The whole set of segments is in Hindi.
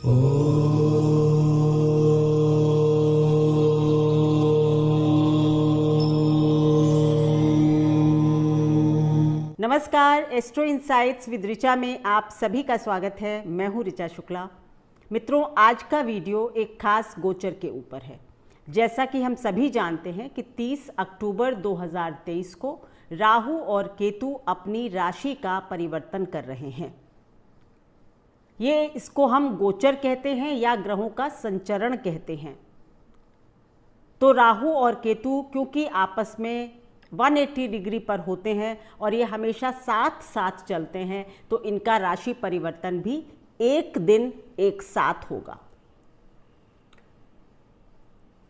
नमस्कार, एस्ट्रो इनसाइट्स विद ऋचा में आप सभी का स्वागत है। मैं हूं ऋचा शुक्ला। मित्रों, आज का वीडियो एक खास गोचर के ऊपर है। जैसा कि हम सभी जानते हैं कि 30 अक्टूबर 2023 को राहु और केतु अपनी राशि का परिवर्तन कर रहे हैं। इसको हम गोचर कहते हैं या ग्रहों का संचरण कहते हैं। तो राहु और केतु क्योंकि आपस में 180 डिग्री पर होते हैं और ये हमेशा साथ साथ चलते हैं, तो इनका राशि परिवर्तन भी एक दिन एक साथ होगा।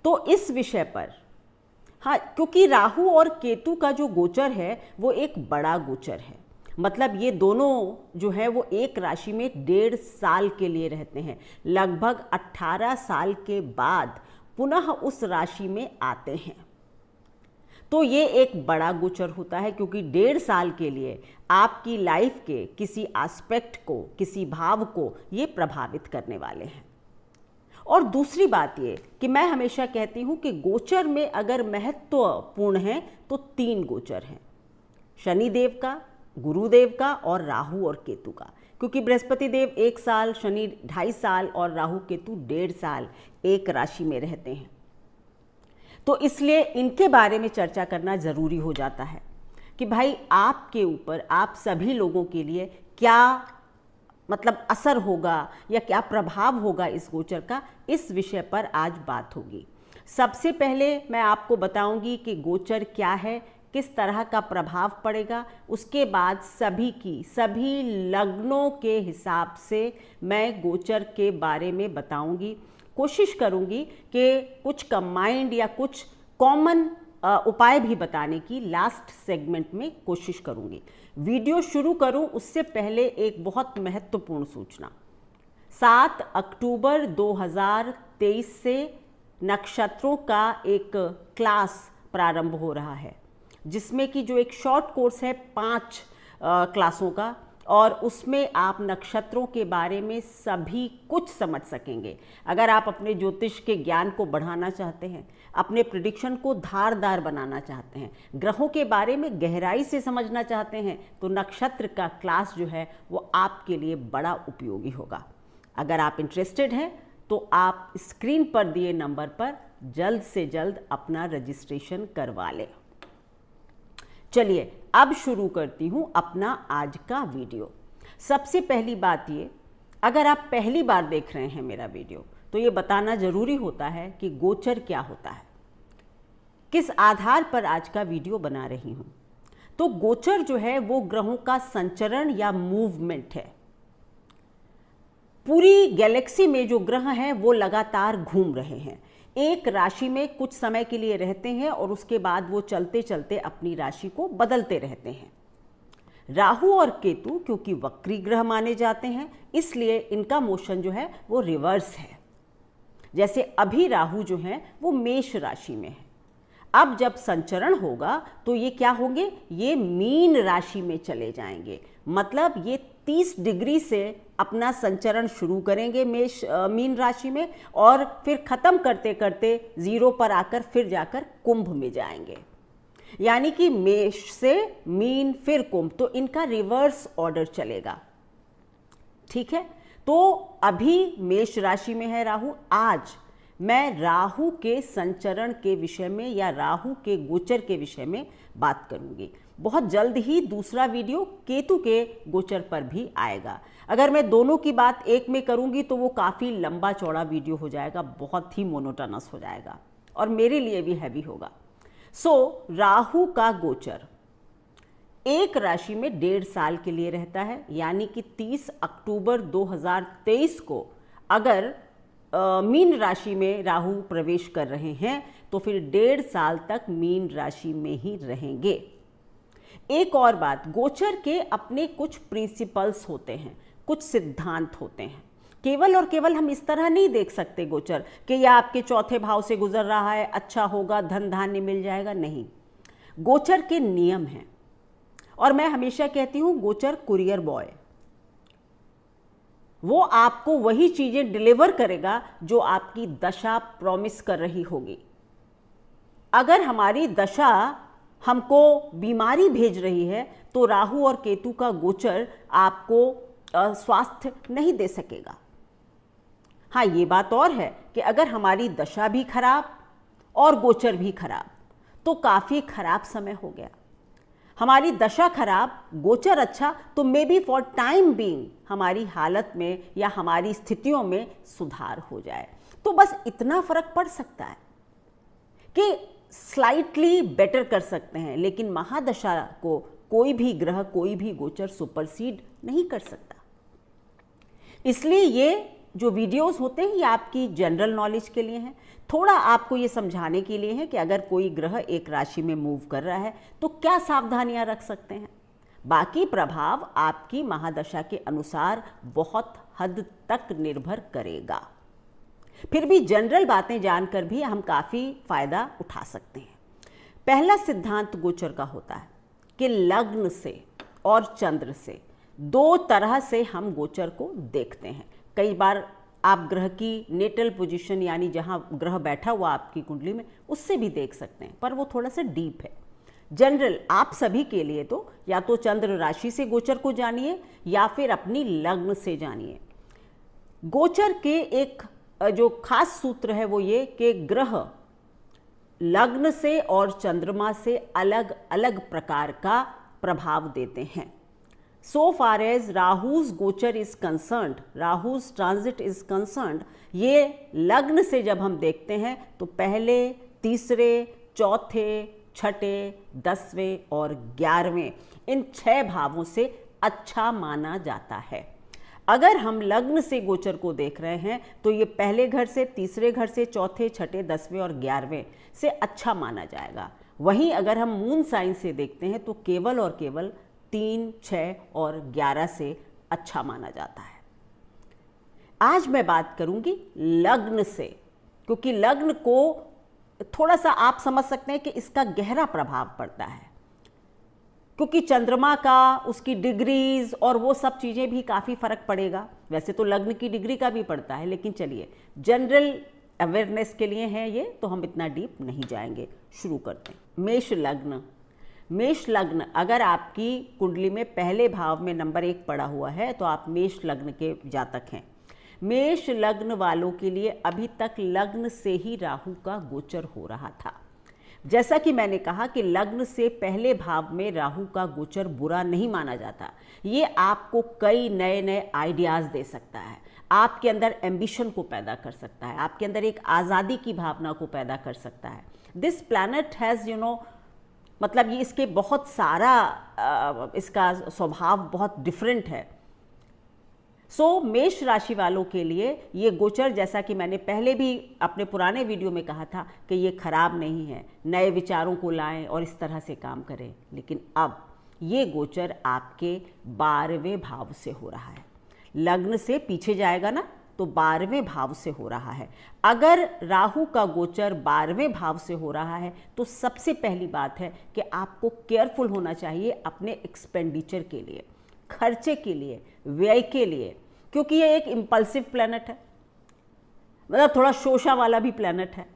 तो इस विषय पर क्योंकि राहु और केतु का जो गोचर है वो एक बड़ा गोचर है। मतलब ये दोनों जो है वो एक राशि में 1.5 साल के लिए रहते हैं। लगभग 18 साल के बाद पुनः उस राशि में आते हैं। तो ये एक बड़ा गोचर होता है क्योंकि 1.5 साल के लिए आपकी लाइफ के किसी एस्पेक्ट को, किसी भाव को ये प्रभावित करने वाले हैं। और दूसरी बात ये कि मैं हमेशा कहती हूँ कि गोचर में अगर महत्वपूर्ण है तो 3 गोचर हैं, शनिदेव का, गुरुदेव का और राहु और केतु का। क्योंकि बृहस्पति देव 1 साल, शनि 2.5 साल और राहु केतु 1.5 साल एक राशि में रहते हैं। तो इसलिए इनके बारे में चर्चा करना ज़रूरी हो जाता है कि भाई आपके ऊपर, आप सभी लोगों के लिए क्या मतलब असर होगा या क्या प्रभाव होगा इस गोचर का, इस विषय पर आज बात होगी। सबसे पहले मैं आपको बताऊंगी कि गोचर क्या है, किस तरह का प्रभाव पड़ेगा। उसके बाद सभी लग्नों के हिसाब से मैं गोचर के बारे में बताऊंगी। कोशिश करूंगी कि कुछ कंबाइंड या कुछ कॉमन उपाय भी बताने की लास्ट सेगमेंट में कोशिश करूंगी। वीडियो शुरू करूं उससे पहले एक बहुत महत्वपूर्ण सूचना। 7 अक्टूबर 2023 से नक्षत्रों का एक क्लास प्रारंभ हो रहा है, जिसमें कि जो एक शॉर्ट कोर्स है 5 क्लासों का, और उसमें आप नक्षत्रों के बारे में सभी कुछ समझ सकेंगे। अगर आप अपने ज्योतिष के ज्ञान को बढ़ाना चाहते हैं, अपने प्रेडिक्शन को धारदार बनाना चाहते हैं, ग्रहों के बारे में गहराई से समझना चाहते हैं, तो नक्षत्र का क्लास जो है वो आपके लिए बड़ा उपयोगी होगा। अगर आप इंटरेस्टेड हैं तो आप स्क्रीन पर दिए नंबर पर जल्द से जल्द अपना रजिस्ट्रेशन करवा लें। चलिए अब शुरू करती हूँ अपना आज का वीडियो। सबसे पहली बात ये, अगर आप पहली बार देख रहे हैं मेरा वीडियो, तो ये बताना जरूरी होता है कि गोचर क्या होता है, किस आधार पर आज का वीडियो बना रही हूँ। तो गोचर जो है वो ग्रहों का संचरण या मूवमेंट है। पूरी गैलेक्सी में जो ग्रह हैं वो लगातार घूम रहे हैं, एक राशि में कुछ समय के लिए रहते हैं और उसके बाद वो चलते चलते अपनी राशि को बदलते रहते हैं। राहु और केतु क्योंकि वक्री ग्रह माने जाते हैं, इसलिए इनका मोशन जो है वो रिवर्स है। जैसे अभी राहु जो है वो मेष राशि में है। अब जब संचरण होगा तो ये क्या होंगे, ये मीन राशि में चले जाएंगे। मतलब ये 30 डिग्री से अपना संचरण शुरू करेंगे मीन राशि में, और फिर खत्म करते करते 0 पर आकर फिर जाकर कुंभ में जाएंगे। यानी कि मेष से मीन फिर कुंभ, तो इनका रिवर्स ऑर्डर चलेगा। ठीक है, तो अभी मेष राशि में है राहु। आज मैं राहु के संचरण के विषय में या राहु के गोचर के विषय में बात करूंगी। बहुत जल्द ही दूसरा वीडियो केतु के गोचर पर भी आएगा। अगर मैं दोनों की बात एक में करूंगी तो वो काफ़ी लंबा चौड़ा वीडियो हो जाएगा, बहुत ही मोनोटोनस हो जाएगा और मेरे लिए भी हैवी होगा। राहु का गोचर एक राशि में 1.5 साल के लिए रहता है। यानी कि 30 अक्टूबर 2023 को अगर मीन राशि में राहु प्रवेश कर रहे हैं तो फिर 1.5 साल तक मीन राशि में ही रहेंगे। एक और बात, गोचर के अपने कुछ प्रिंसिपल्स होते हैं, कुछ सिद्धांत होते हैं। केवल और केवल हम इस तरह नहीं देख सकते गोचर कि यह आपके चौथे भाव से गुजर रहा है, अच्छा होगा, धन धान्य मिल जाएगा, नहीं। गोचर के नियम हैं और मैं हमेशा कहती हूं गोचर कुरियर बॉय, वो आपको वही चीजें डिलीवर करेगा जो आपकी दशा प्रॉमिस कर रही होगी। अगर हमारी दशा हमको बीमारी भेज रही है तो राहु और केतु का गोचर आपको स्वास्थ्य नहीं दे सकेगा। हाँ, ये बात और है कि अगर हमारी दशा भी खराब और गोचर भी खराब तो काफी खराब समय हो गया। हमारी दशा खराब, गोचर अच्छा, तो may be for time being हमारी हालत में या हमारी स्थितियों में सुधार हो जाए। तो बस इतना फर्क पड़ सकता है कि स्लाइटली बेटर कर सकते हैं, लेकिन महादशा को कोई भी ग्रह, कोई भी गोचर सुपरसीड नहीं कर सकता। इसलिए ये जो वीडियोस होते हैं ये आपकी जनरल नॉलेज के लिए हैं, थोड़ा आपको ये समझाने के लिए है कि अगर कोई ग्रह एक राशि में मूव कर रहा है तो क्या सावधानियां रख सकते हैं। बाकी प्रभाव आपकी महादशा के अनुसार बहुत हद तक निर्भर करेगा। फिर भी जनरल बातें जानकर भी हम काफ़ी फायदा उठा सकते हैं। पहला सिद्धांत गोचर का होता है कि लग्न से और चंद्र से दो तरह से हम गोचर को देखते हैं। कई बार आप ग्रह की नेटल पोजीशन यानी जहां ग्रह बैठा हुआ आपकी कुंडली में उससे भी देख सकते हैं, पर वो थोड़ा सा डीप है। जनरल आप सभी के लिए तो या तो चंद्र राशि से गोचर को जानिए या फिर अपनी लग्न से जानिए। गोचर के एक जो खास सूत्र है वो ये कि ग्रह लग्न से और चंद्रमा से अलग अलग प्रकार का प्रभाव देते हैं। So far as Rahu's गोचर is concerned, Rahu's transit is concerned, ये लग्न से जब हम देखते हैं तो पहले, तीसरे, चौथे, छठे, 10वें और 11वें इन 6 भावों से अच्छा माना जाता है। अगर हम लग्न से गोचर को देख रहे हैं तो ये पहले घर से, तीसरे घर से, चौथे, छठे, 10वें और 11वें से अच्छा माना जाएगा। वहीं अगर हम मून साइन से देखते हैं तो केवल और केवल 3, 6 और 11 से अच्छा माना जाता है। आज मैं बात करूंगी लग्न से, क्योंकि लग्न को थोड़ा सा आप समझ सकते हैं कि इसका गहरा प्रभाव पड़ता है, क्योंकि चंद्रमा का, उसकी डिग्रीज और वो सब चीज़ें भी काफ़ी फर्क पड़ेगा। वैसे तो लग्न की डिग्री का भी पड़ता है, लेकिन चलिए जनरल अवेयरनेस के लिए है ये, तो हम इतना डीप नहीं जाएंगे। शुरू करते हैं। मेष लग्न। मेष लग्न अगर आपकी कुंडली में पहले भाव में नंबर 1 पड़ा हुआ है तो आप मेष लग्न के जातक हैं। मेष लग्न वालों के लिए अभी तक लग्न से ही राहु का गोचर हो रहा था। जैसा कि मैंने कहा कि लग्न से पहले भाव में राहु का गोचर बुरा नहीं माना जाता। ये आपको कई नए नए आइडियाज़ दे सकता है, आपके अंदर एम्बिशन को पैदा कर सकता है, आपके अंदर एक आज़ादी की भावना को पैदा कर सकता है। दिस प्लैनेट हैज़ मतलब ये इसके बहुत सारा इसका स्वभाव बहुत डिफरेंट है। सो मेष राशि वालों के लिए ये गोचर, जैसा कि मैंने पहले भी अपने पुराने वीडियो में कहा था कि ये खराब नहीं है, नए विचारों को लाएं और इस तरह से काम करें। लेकिन अब ये गोचर आपके 12वें भाव से हो रहा है। लग्न से पीछे जाएगा ना, तो 12वें भाव से हो रहा है। अगर राहु का गोचर 12वें भाव से हो रहा है तो सबसे पहली बात है कि आपको केयरफुल होना चाहिए अपने एक्सपेंडिचर के लिए, खर्चे के लिए, व्यय के लिए, क्योंकि ये एक इम्पल्सिव प्लैनेट है, मतलब थोड़ा शोषा वाला भी प्लैनेट है।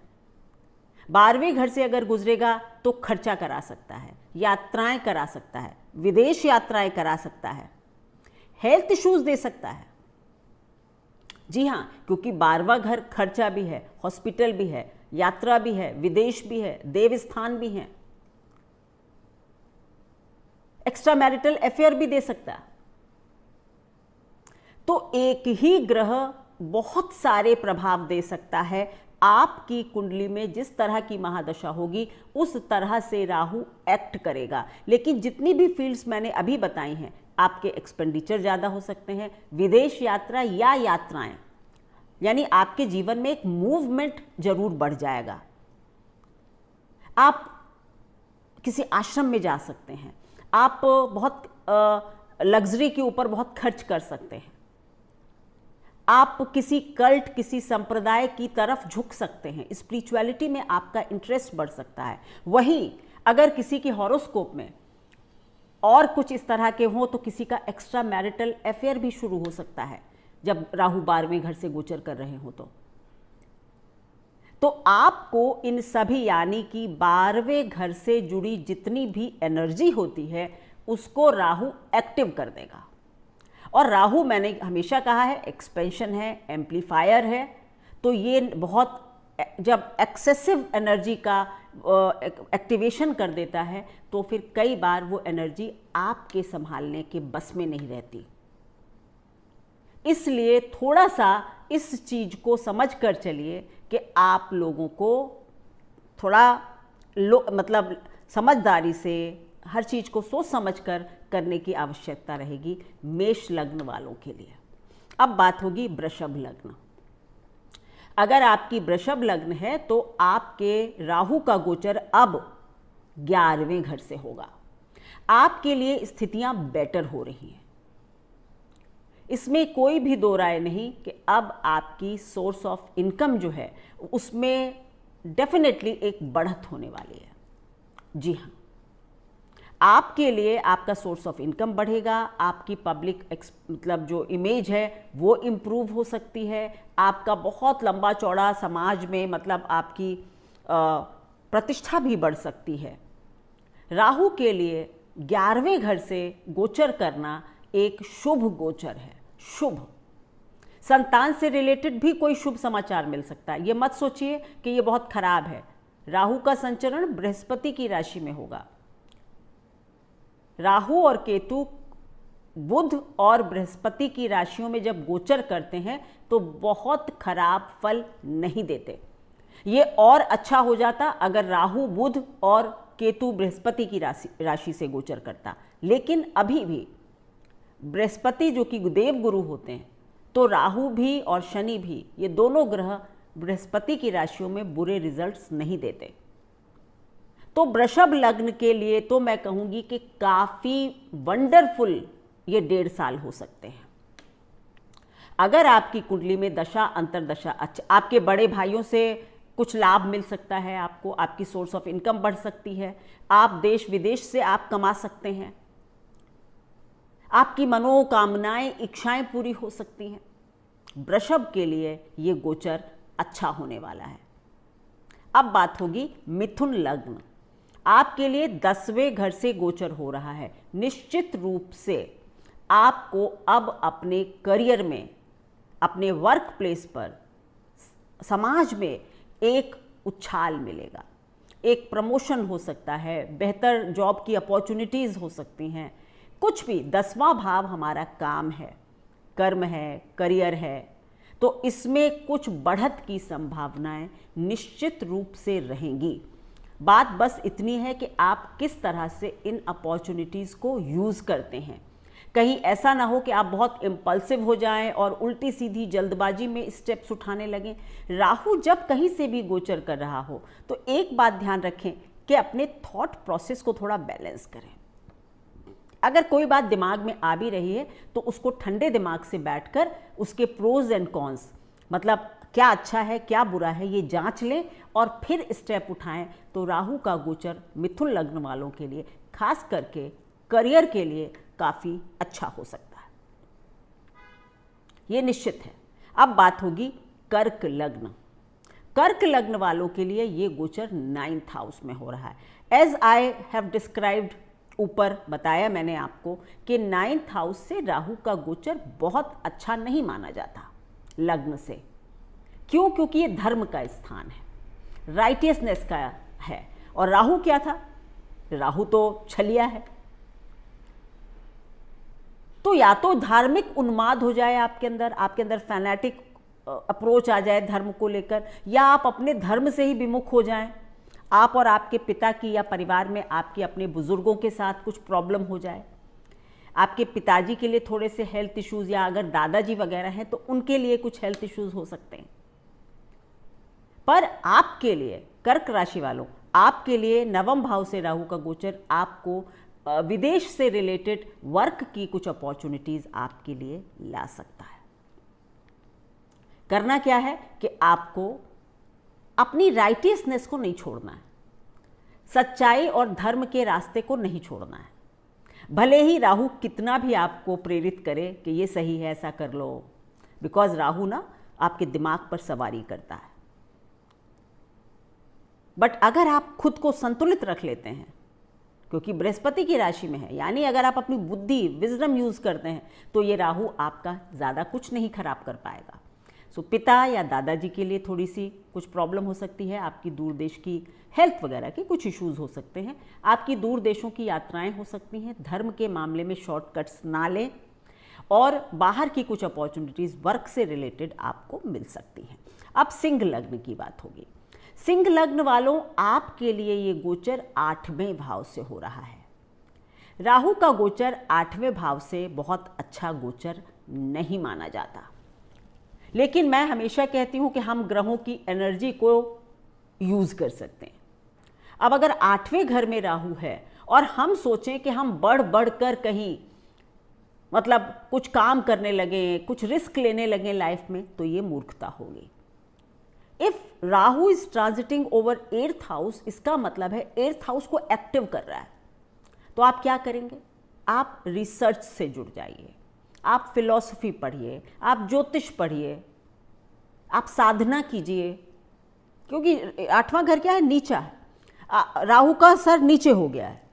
12वें घर से अगर गुजरेगा तो खर्चा करा सकता है, यात्राएं करा सकता है, विदेश यात्राएं करा सकता है, हेल्थ इश्यूज दे सकता है। जी हाँ, क्योंकि 12वां घर खर्चा भी है, हॉस्पिटल भी है, यात्रा भी है, विदेश भी है, देव स्थान भी है, एक्स्ट्रा मैरिटल अफेयर भी दे सकता है। तो एक ही ग्रह बहुत सारे प्रभाव दे सकता है। आपकी कुंडली में जिस तरह की महादशा होगी उस तरह से राहु एक्ट करेगा। लेकिन जितनी भी फील्ड्स मैंने अभी बताई हैं, आपके एक्सपेंडिचर ज़्यादा हो सकते हैं, विदेश यात्रा या यात्राएं, यानी आपके जीवन में एक मूवमेंट जरूर बढ़ जाएगा। आप किसी आश्रम में जा सकते हैं, आप बहुत लग्जरी के ऊपर बहुत खर्च कर सकते हैं, आप किसी कल्ट, किसी संप्रदाय की तरफ झुक सकते हैं, स्पिरिचुअलिटी में आपका इंटरेस्ट बढ़ सकता है। वहीं अगर किसी के हॉरोस्कोप में और कुछ इस तरह के हों तो किसी का एक्स्ट्रा मैरिटल अफेयर भी शुरू हो सकता है। जब राहु 12वें घर से गोचर कर रहे हो तो आपको इन सभी यानी कि 12वें घर से जुड़ी जितनी भी एनर्जी होती है उसको राहु एक्टिव कर देगा। और राहु मैंने हमेशा कहा है एक्सपेंशन है, एम्पलीफायर है, तो ये बहुत जब एक्सेसिव एनर्जी का एक्टिवेशन कर देता है तो फिर कई बार वो एनर्जी आपके संभालने के बस में नहीं रहती। इसलिए थोड़ा सा इस चीज को समझ कर चलिए कि आप लोगों को थोड़ा मतलब समझदारी से हर चीज को सोच समझ कर करने की आवश्यकता रहेगी मेष लग्न वालों के लिए। अब बात होगी वृषभ लग्न। अगर आपकी वृषभ लग्न है तो आपके राहु का गोचर अब 11वें घर से होगा। आपके लिए स्थितियां बेटर हो रही हैं, इसमें कोई भी दो राय नहीं कि अब आपकी सोर्स ऑफ इनकम जो है उसमें डेफिनेटली एक बढ़त होने वाली है। जी हाँ, आपके लिए आपका सोर्स ऑफ इनकम बढ़ेगा, आपकी पब्लिक मतलब जो इमेज है वो इम्प्रूव हो सकती है, आपका बहुत लंबा चौड़ा समाज में मतलब आपकी प्रतिष्ठा भी बढ़ सकती है। राहु के लिए 11वें घर से गोचर करना एक शुभ गोचर है। शुभ संतान से रिलेटेड भी कोई शुभ समाचार मिल सकता है। ये मत सोचिए कि ये बहुत खराब है। राहु का संचरण बृहस्पति की राशि में होगा। राहु और केतु बुध और बृहस्पति की राशियों में जब गोचर करते हैं तो बहुत खराब फल नहीं देते। ये और अच्छा हो जाता अगर राहु बुध और केतु बृहस्पति की राशि से गोचर करता, लेकिन अभी भी बृहस्पति जो कि देव गुरु होते हैं तो राहु भी और शनि भी, ये दोनों ग्रह बृहस्पति की राशियों में बुरे रिजल्ट्स नहीं देते। तो वृषभ लग्न के लिए तो मैं कहूंगी कि काफी वंडरफुल ये 1.5 साल हो सकते हैं। अगर आपकी कुंडली में दशा अंतरदशा अच्छा, आपके बड़े भाइयों से कुछ लाभ मिल सकता है, आपको आपकी सोर्स ऑफ इनकम बढ़ सकती है, आप देश विदेश से आप कमा सकते हैं, आपकी मनोकामनाएं इच्छाएं पूरी हो सकती हैं। वृषभ के लिए ये गोचर अच्छा होने वाला है। अब बात होगी मिथुन लग्न। आपके लिए 10वें घर से गोचर हो रहा है। निश्चित रूप से आपको अब अपने करियर में, अपने वर्क प्लेस पर, समाज में एक उछाल मिलेगा, एक प्रमोशन हो सकता है, बेहतर जॉब की अपॉर्चुनिटीज हो सकती हैं, कुछ भी। 10वां भाव हमारा काम है, कर्म है, करियर है, तो इसमें कुछ बढ़त की संभावनाएं निश्चित रूप से रहेंगी। बात बस इतनी है कि आप किस तरह से इन अपॉर्चुनिटीज़ को यूज़ करते हैं। कहीं ऐसा ना हो कि आप बहुत इम्पल्सिव हो जाएं और उल्टी सीधी जल्दबाजी में स्टेप्स उठाने लगें। राहु जब कहीं से भी गोचर कर रहा हो तो एक बात ध्यान रखें कि अपने थॉट प्रोसेस को थोड़ा बैलेंस करें। अगर कोई बात दिमाग में आ भी रही है तो उसको ठंडे दिमाग से बैठकर उसके प्रोज एंड कॉन्स, मतलब क्या अच्छा है क्या बुरा है, ये जांच लें और फिर स्टेप उठाएं। तो राहु का गोचर मिथुन लग्न वालों के लिए, खास करके करियर के लिए काफ़ी अच्छा हो सकता है, ये निश्चित है। अब बात होगी कर्क लग्न। कर्क लग्न वालों के लिए ये गोचर 9th हाउस में हो रहा है। एज आई हैव डिस्क्राइब्ड, ऊपर बताया मैंने आपको कि 9th हाउस से राहु का गोचर बहुत अच्छा नहीं माना जाता लग्न से। क्यों? क्योंकि ये धर्म का स्थान है, राइटियसनेस का है। और राहु क्या था? राहु तो छलिया है। तो या तो धार्मिक उन्माद हो जाए आपके अंदर फैनेटिक अप्रोच आ जाए धर्म को लेकर, या आप अपने धर्म से ही विमुख हो जाएं। आप और आपके पिता की या परिवार में आपके अपने बुजुर्गों के साथ कुछ प्रॉब्लम हो जाए। आपके पिताजी के लिए थोड़े से हेल्थ इश्यूज, या अगर दादाजी वगैरह हैं तो उनके लिए कुछ हेल्थ इश्यूज हो सकते हैं। पर आपके लिए, कर्क राशि वालों, आपके लिए 9वें भाव से राहु का गोचर आपको विदेश से रिलेटेड वर्क की कुछ अपॉर्चुनिटीज आपके लिए ला सकता है। करना क्या है कि आपको अपनी राइटियसनेस को नहीं छोड़ना है, सच्चाई और धर्म के रास्ते को नहीं छोड़ना है। भले ही राहु कितना भी आपको प्रेरित करे कि ये सही है, ऐसा कर लो, बिकॉज राहु ना आपके दिमाग पर सवारी करता है। बट अगर आप खुद को संतुलित रख लेते हैं, क्योंकि बृहस्पति की राशि में है, यानी अगर आप अपनी बुद्धि विजडम यूज़ करते हैं, तो ये राहु आपका ज़्यादा कुछ नहीं खराब कर पाएगा। सो पिता या दादाजी के लिए थोड़ी सी कुछ प्रॉब्लम हो सकती है, आपकी दूर देश की हेल्थ वगैरह के कुछ इश्यूज हो सकते हैं, आपकी दूर देशों की यात्राएं हो सकती हैं, धर्म के मामले में शॉर्टकट्स ना लें, और बाहर की कुछ अपॉर्चुनिटीज़ वर्क से रिलेटेड आपको मिल सकती हैं। अब सिंह लग्न की बात होगी। सिंह लग्न वालों, आपके लिए ये गोचर 8वें भाव से हो रहा है। राहु का गोचर 8वें भाव से बहुत अच्छा गोचर नहीं माना जाता, लेकिन मैं हमेशा कहती हूँ कि हम ग्रहों की एनर्जी को यूज़ कर सकते हैं। अब अगर 8वें घर में राहु है और हम सोचें कि हम बढ़ कर कहीं मतलब कुछ काम करने लगे, कुछ रिस्क लेने लगे लाइफ में, तो ये मूर्खता होगी। If Rahu is transiting over 8th house, इसका मतलब है 8th हाउस को एक्टिव कर रहा है। तो आप क्या करेंगे? आप रिसर्च से जुड़ जाइए, आप फिलॉसफी पढ़िए, आप ज्योतिष पढ़िए, आप साधना कीजिए, क्योंकि 8वां घर क्या है? नीचा है, राहु का सर नीचे हो गया है,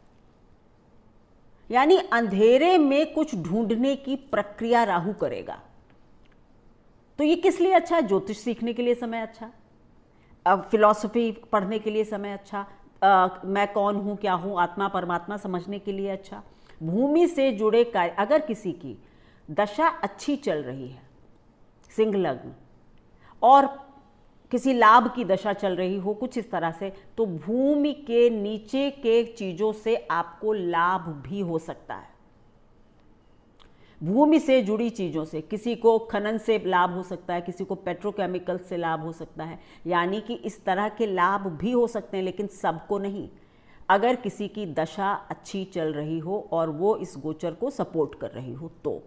यानी अंधेरे में कुछ ढूंढने की प्रक्रिया राहु करेगा। तो ये किस लिए अच्छा है? ज्योतिष सीखने के लिए समय अच्छा, फिलॉसफी पढ़ने के लिए समय अच्छा, मैं कौन हूँ, क्या हूँ, आत्मा परमात्मा समझने के लिए अच्छा, भूमि से जुड़े कार्य। अगर किसी की दशा अच्छी चल रही है, सिंह लग्न, और किसी लाभ की दशा चल रही हो कुछ इस तरह से, तो भूमि के नीचे के चीज़ों से आपको लाभ भी हो सकता है। भूमि से जुड़ी चीज़ों से, किसी को खनन से लाभ हो सकता है, किसी को पेट्रोकेमिकल से लाभ हो सकता है, यानी कि इस तरह के लाभ भी हो सकते हैं, लेकिन सबको नहीं। अगर किसी की दशा अच्छी चल रही हो और वो इस गोचर को सपोर्ट कर रही हो तो।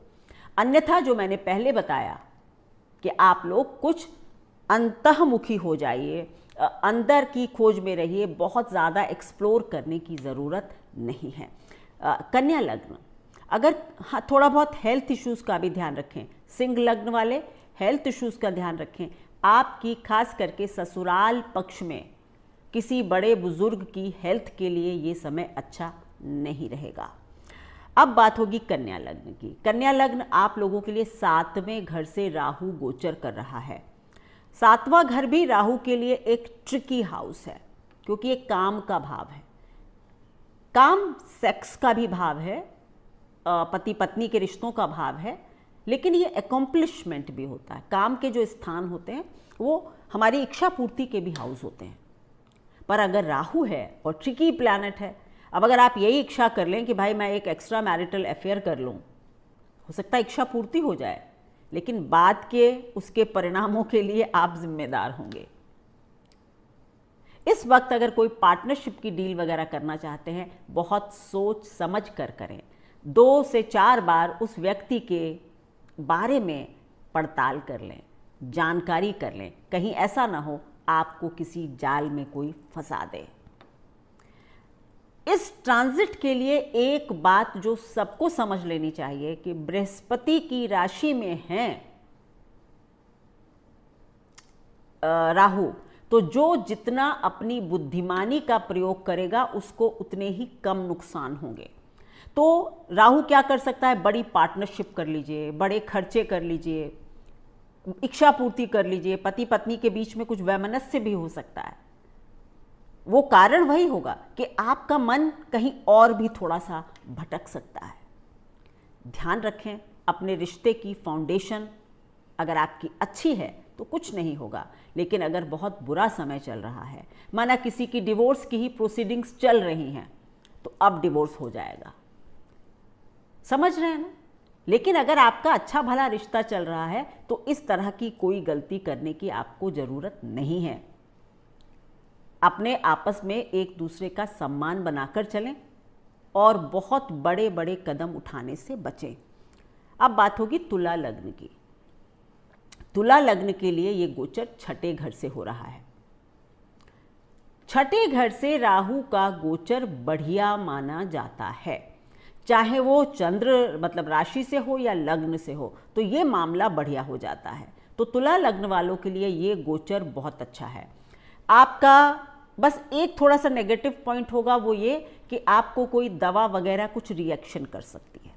अन्यथा जो मैंने पहले बताया कि आप लोग कुछ अंतःमुखी हो जाइए, अंदर की खोज में रहिए, बहुत ज़्यादा एक्सप्लोर करने की ज़रूरत नहीं है। कन्या लग्न, अगर हाँ थोड़ा बहुत हेल्थ इश्यूज़ का भी ध्यान रखें, सिंह लग्न वाले हेल्थ इश्यूज़ का ध्यान रखें। आपकी खास करके ससुराल पक्ष में किसी बड़े बुजुर्ग की हेल्थ के लिए ये समय अच्छा नहीं रहेगा। अब बात होगी कन्या लग्न की। कन्या लग्न आप लोगों के लिए 7वें घर से राहु गोचर कर रहा है। 7वां घर भी राहु के लिए एक ट्रिकी हाउस है, क्योंकि ये काम का भाव है। काम सेक्स का भी भाव है, पति पत्नी के रिश्तों का भाव है, लेकिन ये अकॉम्प्लिशमेंट भी होता है। काम के जो स्थान होते हैं वो हमारी इच्छा पूर्ति के भी हाउस होते हैं। पर अगर राहु है और ट्रिकी प्लैनेट है, अब अगर आप यही इच्छा कर लें कि भाई मैं एक एक्स्ट्रा मैरिटल अफेयर कर लूँ, हो सकता है इच्छा पूर्ति हो जाए, लेकिन बाद के उसके परिणामों के लिए आप जिम्मेदार होंगे। इस वक्त अगर कोई पार्टनरशिप की डील वगैरह करना चाहते हैं, बहुत सोच समझ कर करें। 2 से 4 बार उस व्यक्ति के बारे में पड़ताल कर लें, जानकारी कर लें, कहीं ऐसा ना हो आपको किसी जाल में कोई फंसा दे। इस ट्रांजिट के लिए एक बात जो सबको समझ लेनी चाहिए कि बृहस्पति की राशि में है राहु, तो जो जितना अपनी बुद्धिमानी का प्रयोग करेगा उसको उतने ही कम नुकसान होंगे। तो राहु क्या कर सकता है? बड़ी पार्टनरशिप कर लीजिए, बड़े खर्चे कर लीजिए, इच्छा पूर्ति कर लीजिए, पति पत्नी के बीच में कुछ वैमनस्य भी हो सकता है। वो कारण वही होगा कि आपका मन कहीं और भी थोड़ा सा भटक सकता है। ध्यान रखें, अपने रिश्ते की फाउंडेशन अगर आपकी अच्छी है तो कुछ नहीं होगा, लेकिन अगर बहुत बुरा समय चल रहा है, माना किसी की डिवोर्स की ही प्रोसीडिंग्स चल रही हैं, तो अब डिवोर्स हो जाएगा, समझ रहे हैं ना। लेकिन अगर आपका अच्छा भला रिश्ता चल रहा है तो इस तरह की कोई गलती करने की आपको ज़रूरत नहीं है। अपने आपस में एक दूसरे का सम्मान बनाकर चलें और बहुत बड़े बड़े कदम उठाने से बचें। अब बात होगी तुला लग्न की। तुला लग्न के लिए ये गोचर 6ठे घर से हो रहा है। 6ठे घर से राहु का गोचर बढ़िया माना जाता है। चाहे वो चंद्र मतलब राशि से हो या लग्न से हो, तो ये मामला बढ़िया हो जाता है। तो तुला लग्न वालों के लिए ये गोचर बहुत अच्छा है। आपका बस एक थोड़ा सा नेगेटिव पॉइंट होगा, वो ये कि आपको कोई दवा वगैरह कुछ रिएक्शन कर सकती है।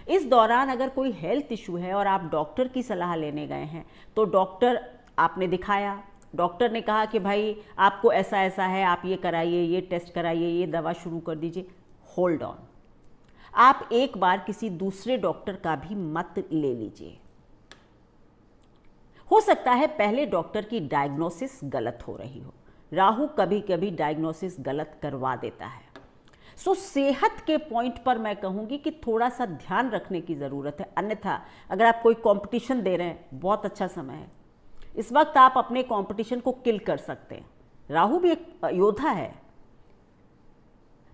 इस दौरान अगर कोई हेल्थ इशू है और आप डॉक्टर की सलाह लेने गए हैं, तो डॉक्टर आपने दिखाया, डॉक्टर ने कहा कि भाई आपको ऐसा ऐसा है, आप ये कराइए, ये टेस्ट कराइए, ये दवा शुरू कर दीजिए। होल्ड ऑन, आप एक बार किसी दूसरे डॉक्टर का भी मत ले लीजिए। हो सकता है पहले डॉक्टर की डायग्नोसिस गलत हो रही हो। राहु कभी कभी डायग्नोसिस गलत करवा देता है। सो सेहत के पॉइंट पर मैं कहूँगी कि थोड़ा सा ध्यान रखने की ज़रूरत है। अन्यथा अगर आप कोई कंपटीशन दे रहे हैं, बहुत अच्छा समय है, इस वक्त आप अपने कंपटीशन को किल कर सकते हैं। राहु भी एक योद्धा है,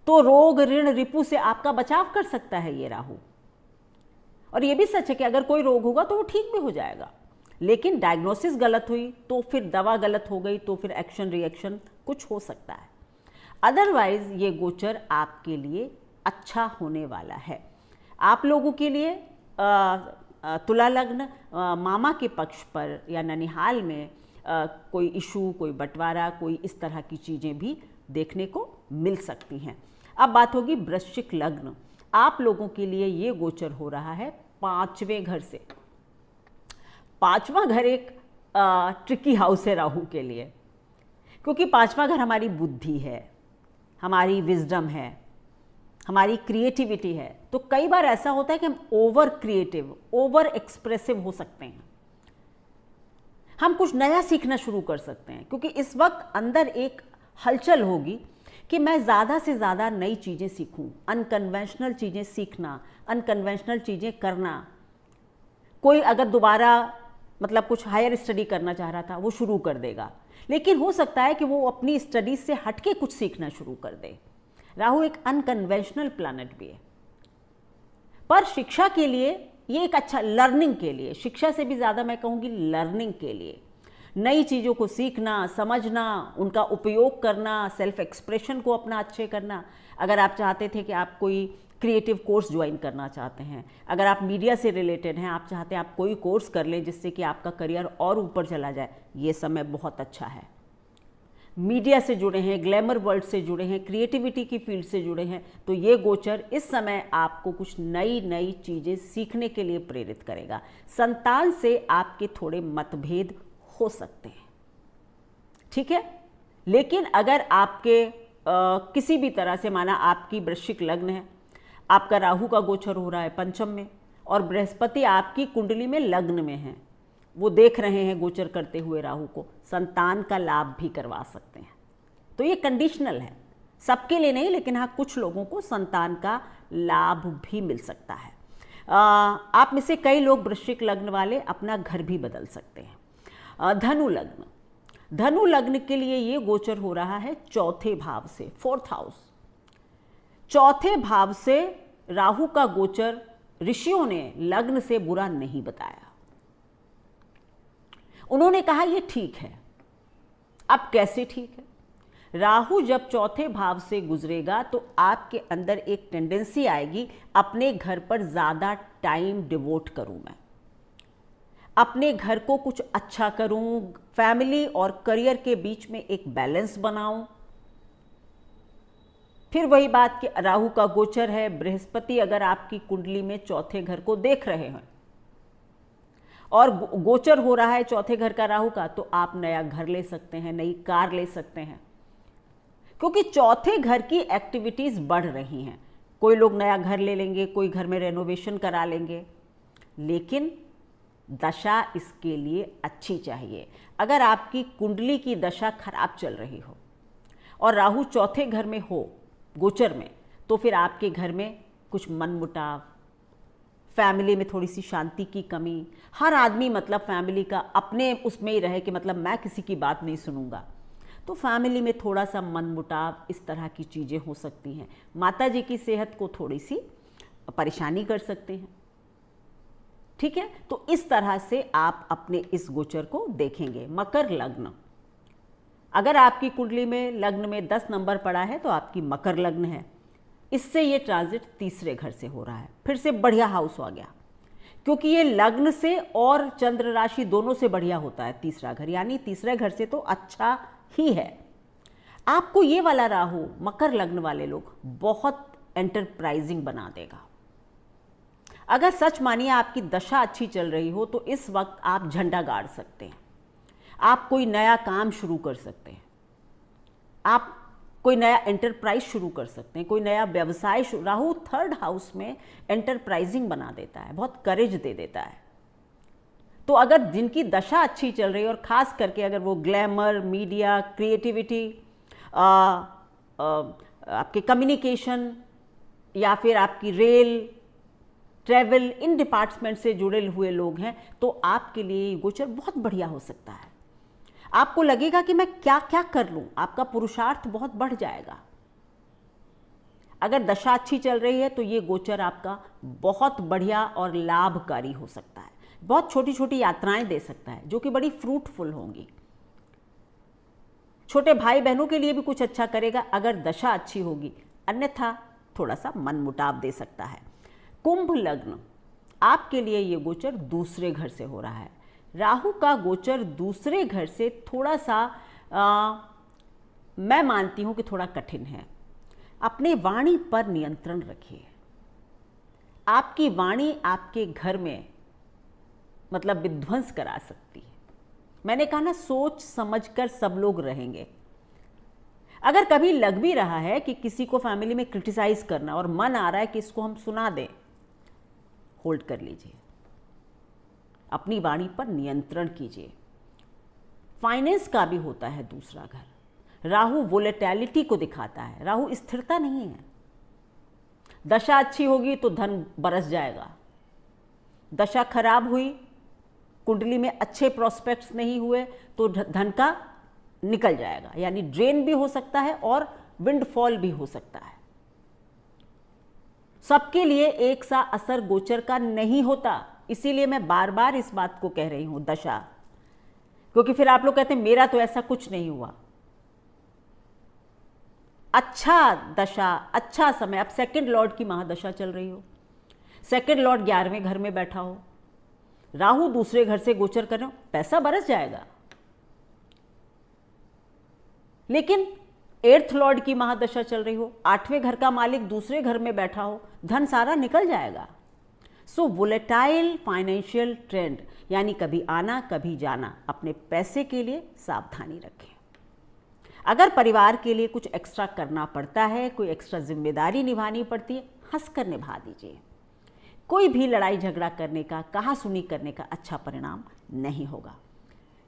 तो रोग ऋण रिपु से आपका बचाव कर सकता है ये राहु। और ये भी सच है कि अगर कोई रोग होगा तो वो ठीक भी हो जाएगा, लेकिन डायग्नोसिस गलत हुई तो फिर दवा गलत हो गई, तो फिर एक्शन रिएक्शन कुछ हो सकता है। अदरवाइज ये गोचर आपके लिए अच्छा होने वाला है। आप लोगों के लिए तुला लग्न मामा के पक्ष पर या ननिहाल में कोई इशू, कोई बंटवारा, कोई इस तरह की चीज़ें भी देखने को मिल सकती हैं। अब बात होगी वृश्चिक लग्न। आप लोगों के लिए ये गोचर हो रहा है 5वें घर से। 5वां घर एक ट्रिकी हाउस है राहु के लिए, क्योंकि 5वां घर हमारी बुद्धि है, हमारी विजडम है, हमारी क्रिएटिविटी है। तो कई बार ऐसा होता है कि हम ओवर क्रिएटिव, ओवर एक्सप्रेसिव हो सकते हैं। हम कुछ नया सीखना शुरू कर सकते हैं, क्योंकि इस वक्त अंदर एक हलचल होगी कि मैं ज़्यादा से ज़्यादा नई चीज़ें सीखूं, अनकन्वेंशनल चीज़ें सीखना, अनकन्वेंशनल चीज़ें करना। कोई अगर दोबारा मतलब कुछ हायर स्टडी करना चाह रहा था, वो शुरू कर देगा, लेकिन हो सकता है कि वो अपनी स्टडीज से हटके कुछ सीखना शुरू कर दे। राहु एक अनकन्वेंशनल प्लैनेट भी है, पर शिक्षा के लिए ये एक अच्छा, लर्निंग के लिए, शिक्षा से भी ज़्यादा मैं कहूँगी लर्निंग के लिए, नई चीज़ों को सीखना, समझना, उनका उपयोग करना, सेल्फ एक्सप्रेशन को अपना अच्छे करना। अगर आप चाहते थे कि आप कोई क्रिएटिव कोर्स ज्वाइन करना चाहते हैं, अगर आप मीडिया से रिलेटेड हैं, आप चाहते हैं आप कोई कोर्स कर लें जिससे कि आपका करियर और ऊपर चला जाए, ये समय बहुत अच्छा है। मीडिया से जुड़े हैं, ग्लैमर वर्ल्ड से जुड़े हैं, क्रिएटिविटी की फील्ड से जुड़े हैं, तो ये गोचर इस समय आपको कुछ नई नई चीज़ें सीखने के लिए प्रेरित करेगा। संतान से आपके थोड़े मतभेद हो सकते हैं, ठीक है, लेकिन अगर आपके किसी भी तरह से, माना आपकी वृश्चिक लग्न है, आपका राहु का गोचर हो रहा है 5म में, और बृहस्पति आपकी कुंडली में लग्न में है, वो देख रहे हैं गोचर करते हुए राहु को, संतान का लाभ भी करवा सकते हैं। तो ये कंडीशनल है, सबके लिए नहीं, लेकिन हाँ कुछ लोगों को संतान का लाभ भी मिल सकता है। आप में से कई लोग वृश्चिक लग्न वाले अपना घर भी बदल सकते हैं। धनु लग्न, धनु लग्न के लिए ये गोचर हो रहा है 4थे भाव से, 4th हाउस। 4थे भाव से राहु का गोचर ऋषियों ने लग्न से बुरा नहीं बताया। उन्होंने कहा ये ठीक है। अब कैसे ठीक है? राहु जब 4थे भाव से गुजरेगा तो आपके अंदर एक टेंडेंसी आएगी, अपने घर पर ज़्यादा टाइम डिवोट करूं, मैं अपने घर को कुछ अच्छा करूं, फैमिली और करियर के बीच में एक बैलेंस बनाऊं। फिर वही बात कि राहु का गोचर है, बृहस्पति अगर आपकी कुंडली में 4थे घर को देख रहे हैं और गोचर हो रहा है 4थे घर का राहु का, तो आप नया घर ले सकते हैं, नई कार ले सकते हैं, क्योंकि 4थे घर की एक्टिविटीज बढ़ रही हैं। कोई लोग नया घर ले लेंगे, कोई घर में रेनोवेशन करा लेंगे, लेकिन दशा इसके लिए अच्छी चाहिए। अगर आपकी कुंडली की दशा खराब चल रही हो और राहु 4थे घर में हो गोचर में, तो फिर आपके घर में कुछ मनमुटाव, फैमिली में थोड़ी सी शांति की कमी, हर आदमी मतलब फैमिली का अपने उसमें ही रहे कि मतलब मैं किसी की बात नहीं सुनूंगा, तो फैमिली में थोड़ा सा मनमुटाव, इस तरह की चीज़ें हो सकती हैं। माता जी की सेहत को थोड़ी सी परेशानी कर सकते हैं, ठीक है। तो इस तरह से आप अपने इस गोचर को देखेंगे। मकर लग्न, अगर आपकी कुंडली में लग्न में 10 नंबर पड़ा है तो आपकी मकर लग्न है। इससे ये ट्रांजिट तीसरे घर से हो रहा है, फिर से बढ़िया हाउस आ गया, क्योंकि ये लग्न से और चंद्र राशि दोनों से बढ़िया होता है तीसरा घर, यानी तीसरे घर से तो अच्छा ही है। आपको ये वाला राहु मकर लग्न वाले लोग बहुत एंटरप्राइजिंग बना देगा। अगर सच मानिए आपकी दशा अच्छी चल रही हो तो इस वक्त आप झंडा गाड़ सकते हैं, आप कोई नया काम शुरू कर सकते हैं, आप कोई नया एंटरप्राइज शुरू कर सकते हैं, कोई नया व्यवसाय राहु थर्ड हाउस में एंटरप्राइजिंग बना देता है, बहुत करेज दे देता है। तो अगर जिनकी दशा अच्छी चल रही है और ख़ास करके अगर वो ग्लैमर, मीडिया, क्रिएटिविटी, आपके कम्युनिकेशन या फिर आपकी रेल, ट्रैवल, इन डिपार्टमेंट से जुड़े हुए लोग हैं, तो आपके लिए गोचर बहुत बढ़िया हो सकता है। आपको लगेगा कि मैं क्या क्या कर लूं, आपका पुरुषार्थ बहुत बढ़ जाएगा। अगर दशा अच्छी चल रही है तो ये गोचर आपका बहुत बढ़िया और लाभकारी हो सकता है, बहुत छोटी छोटी यात्राएं दे सकता है जो कि बड़ी फ्रूटफुल होंगी। छोटे भाई बहनों के लिए भी कुछ अच्छा करेगा अगर दशा अच्छी होगी, अन्यथा थोड़ा सा मनमुटाव दे सकता है। कुंभ लग्न, आपके लिए ये गोचर दूसरे घर से हो रहा है। राहु का गोचर दूसरे घर से थोड़ा सा मैं मानती हूं कि थोड़ा कठिन है। अपने वाणी पर नियंत्रण रखिए। आपकी वाणी आपके घर में मतलब विध्वंस करा सकती है। मैंने कहा ना, सोच समझकर सब लोग रहेंगे। अगर कभी लग भी रहा है कि किसी को फैमिली में क्रिटिसाइज करना और मन आ रहा है कि इसको हम सुना दें, होल्ड कर लीजिए, अपनी वाणी पर नियंत्रण कीजिए। फाइनेंस का भी होता है दूसरा घर। राहु वोलेटिलिटी को दिखाता है, राहु स्थिरता नहीं है। दशा अच्छी होगी तो धन बरस जाएगा, दशा खराब हुई, कुंडली में अच्छे प्रोस्पेक्ट्स नहीं हुए तो धन का निकल जाएगा, यानी ड्रेन भी हो सकता है और विंडफॉल भी हो सकता है। सबके लिए एक सा असर गोचर का नहीं होता, इसीलिए मैं बार बार इस बात को कह रही हूं दशा, क्योंकि फिर आप लोग कहते हैं मेरा तो ऐसा कुछ नहीं हुआ। अच्छा दशा, अच्छा समय, अब सेकंड लॉर्ड की महादशा चल रही हो, सेकंड लॉर्ड 11वें घर में बैठा हो, राहु दूसरे घर से गोचर कर रहे हो, पैसा बरस जाएगा। लेकिन 8th लॉर्ड की महादशा चल रही हो, 8वें घर का मालिक दूसरे घर में बैठा हो, धन सारा निकल जाएगा। सो वोलेटाइल फाइनेंशियल ट्रेंड, यानी कभी आना कभी जाना, अपने पैसे के लिए सावधानी रखें। अगर परिवार के लिए कुछ एक्स्ट्रा करना पड़ता है, कोई एक्स्ट्रा जिम्मेदारी निभानी पड़ती है, हंसकर निभा दीजिए। कोई भी लड़ाई झगड़ा करने का, कहा सुनी करने का अच्छा परिणाम नहीं होगा।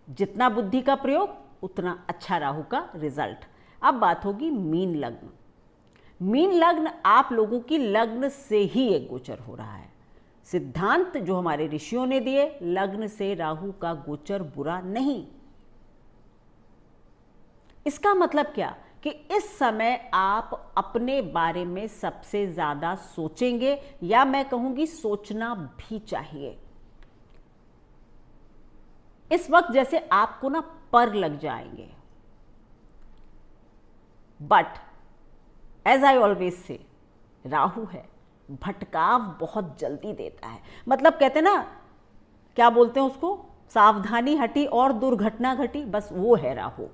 जितना बुद्धि का प्रयोग उतना अच्छा राहु का रिजल्ट। अब बात होगी मीन लग्न। मीन लग्न आप लोगों की लग्न से ही एक गोचर हो रहा है। सिद्धांत जो हमारे ऋषियों ने दिए, लग्न से राहु का गोचर बुरा नहीं। इसका मतलब क्या कि इस समय आप अपने बारे में सबसे ज्यादा सोचेंगे, या मैं कहूंगी सोचना भी चाहिए। इस वक्त जैसे आपको ना पर लग जाएंगे, but as I always say, Rahu है, भटकाव बहुत जल्दी देता है। मतलब कहते हैं ना, क्या बोलते हैं उसको, सावधानी हटी और दुर्घटना घटी, बस वो है राहु।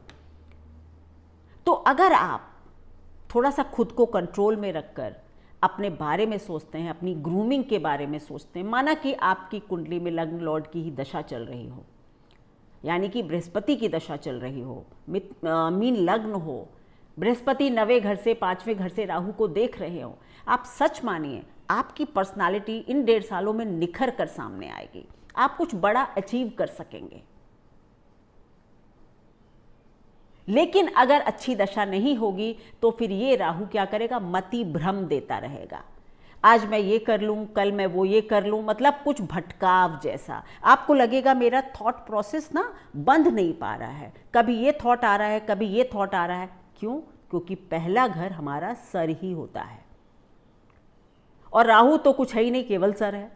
तो अगर आप थोड़ा सा खुद को कंट्रोल में रखकर अपने बारे में सोचते हैं, अपनी ग्रूमिंग के बारे में सोचते हैं, माना कि आपकी कुंडली में लग्न लॉर्ड की ही दशा चल रही हो, यानी कि बृहस्पति की दशा चल रही हो, मीन लग्न हो, बृहस्पति 9वें घर से 5वें घर से राहु को देख रहे हो, आप सच मानिए आपकी पर्सनालिटी इन 1.5 सालों में निखर कर सामने आएगी। आप कुछ बड़ा अचीव कर सकेंगे। लेकिन अगर अच्छी दशा नहीं होगी तो फिर ये राहु क्या करेगा, मति भ्रम देता रहेगा। आज मैं ये कर लूँ, कल मैं वो ये कर लूँ, मतलब कुछ भटकाव जैसा। आपको लगेगा मेरा थॉट प्रोसेस ना बंद नहीं पा रहा है, कभी ये थॉट आ रहा है, कभी ये थॉट आ रहा है। क्यों? क्योंकि पहला घर हमारा सर ही होता है, और राहु तो कुछ है ही नहीं, केवल सर है।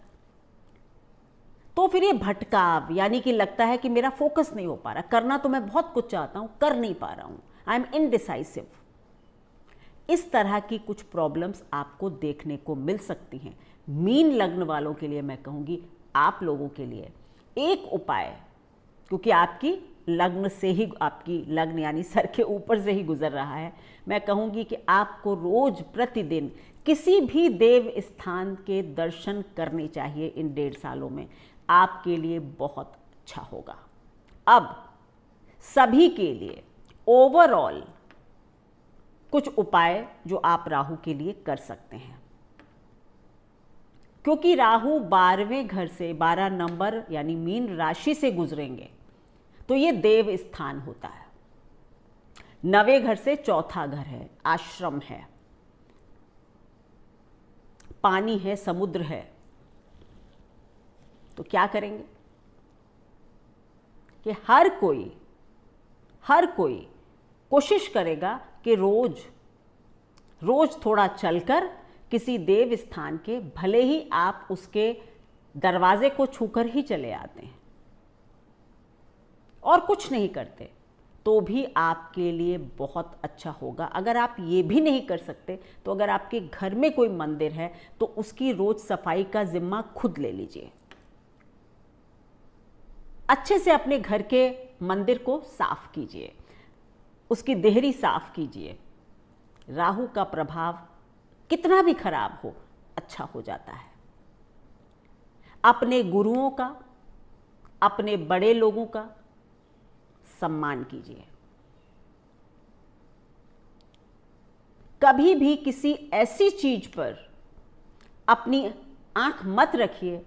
तो फिर ये भटकाव, यानी कि लगता है कि मेरा फोकस नहीं हो पा रहा, करना तो मैं बहुत कुछ चाहता हूं, कर नहीं पा रहा हूं, आई एम इनडिसाइसिव। इस तरह की कुछ प्रॉब्लम्स आपको देखने को मिल सकती हैं। मीन लग्न वालों के लिए मैं कहूँगी, आप लोगों के लिए एक उपाय, क्योंकि आपकी लग्न से ही, आपकी लग्न यानी सर के ऊपर से ही गुजर रहा है, मैं कहूँगी कि आपको रोज प्रतिदिन किसी भी देव स्थान के दर्शन करने चाहिए। इन 1.5 सालों में आपके लिए बहुत अच्छा होगा। अब सभी के लिए ओवरऑल कुछ उपाय जो आप राहु के लिए कर सकते हैं, क्योंकि राहु 12वें घर से 12 नंबर यानी मीन राशि से गुजरेंगे, तो ये देव स्थान होता है। 9वें घर से चौथा घर है, आश्रम है, पानी है, समुद्र है। तो क्या करेंगे कि हर कोई कोशिश करेगा कि रोज थोड़ा चलकर किसी देव स्थान के, भले ही आप उसके दरवाजे को छूकर ही चले आते हैं और कुछ नहीं करते, तो भी आपके लिए बहुत अच्छा होगा। अगर आप ये भी नहीं कर सकते तो अगर आपके घर में कोई मंदिर है तो उसकी रोज सफाई का जिम्मा खुद ले लीजिए। अच्छे से अपने घर के मंदिर को साफ कीजिए, उसकी देहरी साफ कीजिए। राहु का प्रभाव कितना भी खराब हो, अच्छा हो जाता है। अपने गुरुओं का, अपने बड़े लोगों का सम्मान कीजिए। कभी भी किसी ऐसी चीज पर अपनी आंख मत रखिए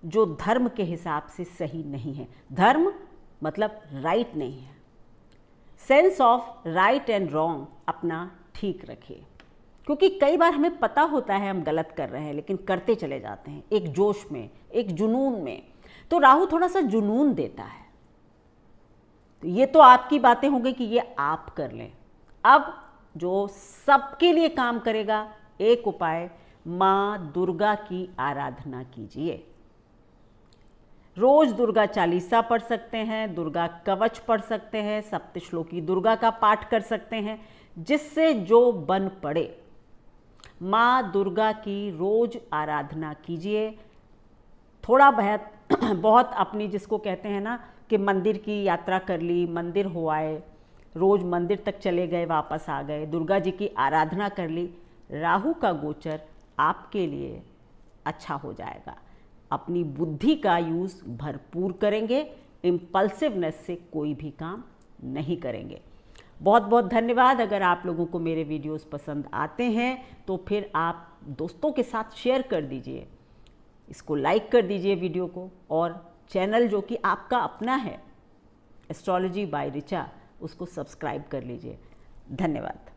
जो धर्म के हिसाब से सही नहीं है। धर्म मतलब राइट नहीं है। Sense of right and wrong अपना ठीक रखिए, क्योंकि कई बार हमें पता होता है हम गलत कर रहे हैं, लेकिन करते चले जाते हैं एक जोश में, एक जुनून में। तो राहु थोड़ा सा जुनून देता है। तो ये तो आपकी बातें हो गई कि ये आप कर लें। अब जो सबके लिए काम करेगा, एक उपाय, माँ दुर्गा की आराधना कीजिए। रोज दुर्गा चालीसा पढ़ सकते हैं, दुर्गा कवच पढ़ सकते हैं, सप्तश्लोकी दुर्गा का पाठ कर सकते हैं, जिससे जो बन पड़े। माँ दुर्गा की रोज आराधना कीजिए। थोड़ा बहुत अपनी, जिसको कहते हैं ना कि मंदिर की यात्रा कर ली, मंदिर हो आए, रोज मंदिर तक चले गए, वापस आ गए, दुर्गा जी की आराधना कर ली। राहु का गोचर आपके लिए अच्छा हो जाएगा। अपनी बुद्धि का यूज़ भरपूर करेंगे, इम्पल्सिवनेस से कोई भी काम नहीं करेंगे। बहुत बहुत धन्यवाद। अगर आप लोगों को मेरे वीडियोस पसंद आते हैं तो फिर आप दोस्तों के साथ शेयर कर दीजिए, इसको लाइक कर दीजिए वीडियो को, और चैनल जो कि आपका अपना है एस्ट्रोलॉजी बाय ऋचा, उसको सब्सक्राइब कर लीजिए। धन्यवाद।